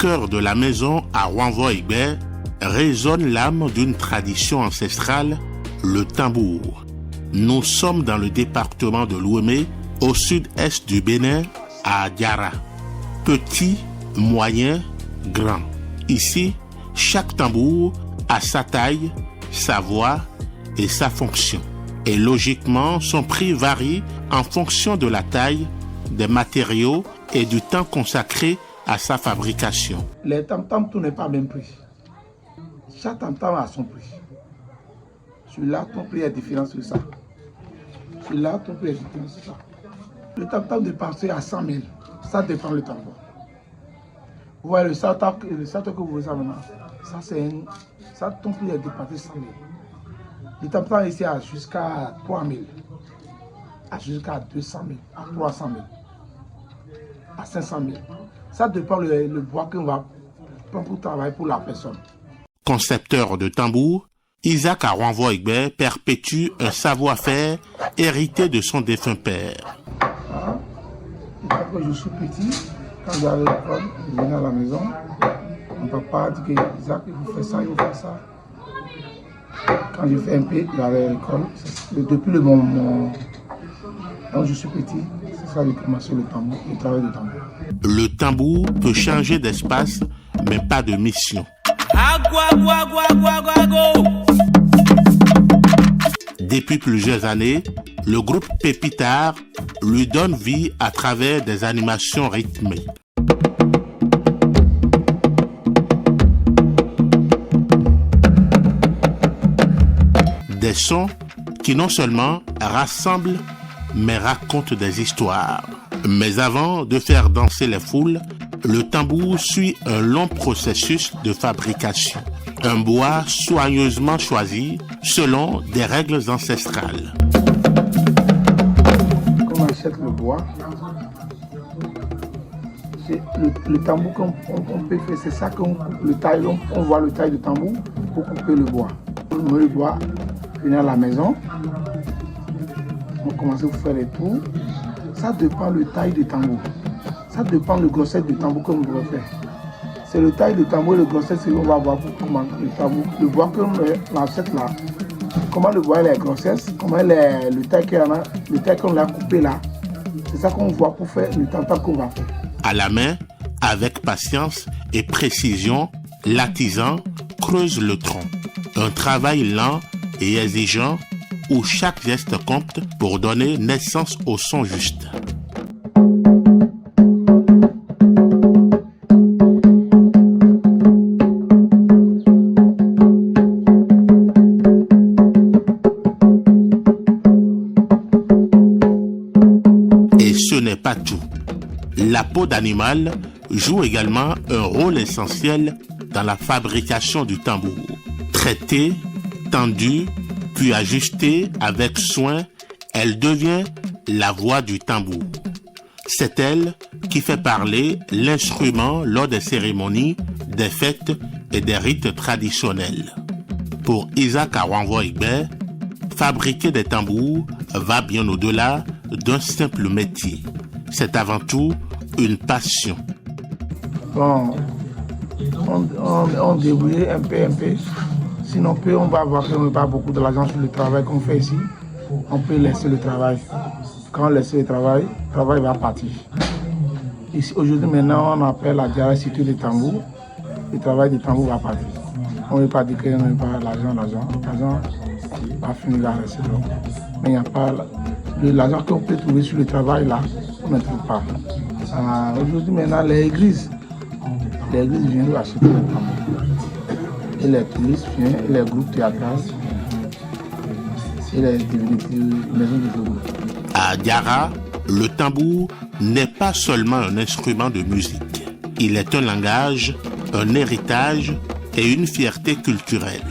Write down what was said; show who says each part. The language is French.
Speaker 1: cœur de la maison à Wanvo-Igbe résonne l'âme d'une tradition ancestrale, le tambour. Nous sommes dans le département de l'Ouémé, au sud-est du Bénin, à Diara. Petit, moyen, grand. Ici, chaque tambour a sa taille, sa voix et sa fonction. Et logiquement, son prix varie en fonction de la taille, des matériaux et du temps consacré à sa fabrication.
Speaker 2: Les tam-tams, tout n'est pas le même prix. Chaque tam-tam a son prix. Celui-là, ton prix est différent sur ça. Celui-là, ton prix est différent sur ça. Le tam-tam dépasse à 100 000. Ça dépend le tambour. Vous voyez le salto que vous voyez ça maintenant. Ça, ton prix est dépassé 100 000. Le tam-tam ici a jusqu'à 3 000. Jusqu'à 200 000, à 300 000, à 500 000. Ça dépend le bois qu'on va prendre pour travailler pour la personne.
Speaker 1: Concepteur de tambour, Isaac Wanvo-Igbe perpétue un savoir-faire hérité de son défunt père.
Speaker 2: Quand je suis petit, quand j'allais à l'école, je venais à la maison, mon papa dit que Isaac, il faut faire ça, il faut faire ça. Quand je fais un peu, j'allais à l'école. Depuis le moment quand je suis petit, c'est ça que j'ai commencé le travail de tambour.
Speaker 1: Le tambour peut changer d'espace, mais pas de mission. Depuis plusieurs années, le groupe Pépitard lui donne vie à travers des animations rythmées. Des sons qui non seulement rassemblent, mais racontent des histoires. Mais avant de faire danser les foules, le tambour suit un long processus de fabrication. Un bois soigneusement choisi selon des règles ancestrales.
Speaker 2: Quand on achète le bois, le tambour qu'on peut faire, c'est ça qu'on coupe le taille, on voit le taille du tambour pour couper le bois. On met le bois, venir à la maison, on commence à faire les tours. Ça dépend le taille du tambour. Ça dépend de la grossesse du tambour que nous devons faire. C'est le taille du tambour et le grossesse que l'on va voir pour comment le tambour. Le bois que l'on achète là, comment le bois est la grossesse, comment le taille qu'on a coupé là. C'est ça qu'on voit pour faire le tam-tam qu'on va faire.
Speaker 1: À la main, avec patience et précision, l'artisan creuse le tronc. Un travail lent et exigeant où chaque geste compte pour donner naissance au son juste. Et ce n'est pas tout. La peau d'animal joue également un rôle essentiel dans la fabrication du tambour. Traitée, tendue, puis ajustée avec soin, elle devient la voix du tambour. C'est elle qui fait parler l'instrument lors des cérémonies, des fêtes et des rites traditionnels. Pour Isaac Wanvo-Igbe, fabriquer des tambours va bien au-delà d'un simple métier. C'est avant tout une passion.
Speaker 2: Bon, on débrouille un peu. Sinon, on va voir qu'on n'a pas beaucoup de l'argent sur le travail qu'on fait ici. On peut laisser le travail. Quand on laisse le travail va partir. Ici, aujourd'hui, maintenant, on appelle la diversité des tambours. Le travail des tambours va partir. On ne veut pas dire qu'on n'a pas l'argent. L'argent va finir à rester là. Mais il n'y a pas l'argent qu'on peut trouver sur le travail là, on ne trouve pas. Aujourd'hui, maintenant, les églises viennent acheter les tambours. Et les touristes viennent, et les groupes théâtrales, et les maisons de journaux.
Speaker 1: À Diara, le tambour n'est pas seulement un instrument de musique. Il est un langage, un héritage et une fierté culturelle.